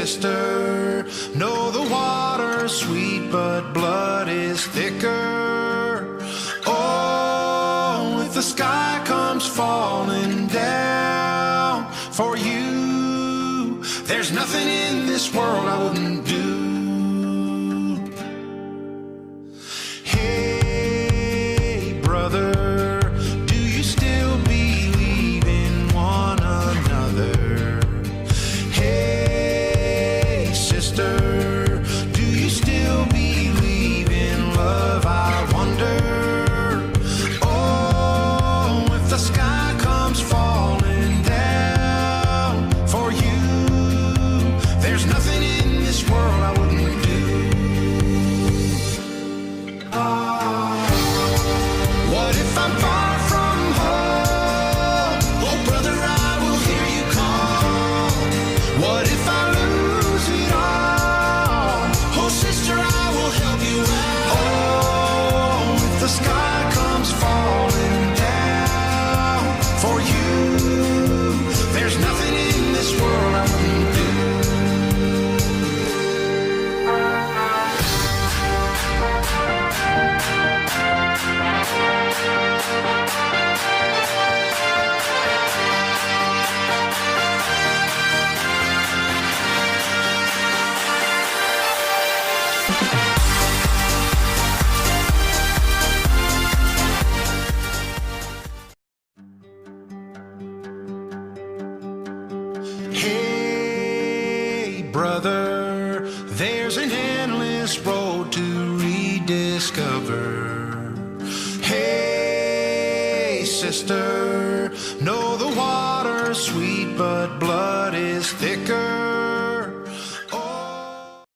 sister, know the water's sweet, but blood is thicker. Oh, if the sky comes falling down for you, there's nothing in this world I wouldn't do. Hey, brother, do you still believe in one another? Hey, sister, do you still believe in love? I wonder. Oh, if the sky comes falling down for you, there's nothing in this world I wouldn't do. What if I'm far from home? Oh, brother, I will hear you call. What if I lose it all? Oh, sister, I will help you out. Oh, if the sky comes falling down for you, there's nothing in this world I wouldn't do. Hey, brother, there's an endless road to rediscover. Hey, sister, know the water's sweet, but blood is thicker.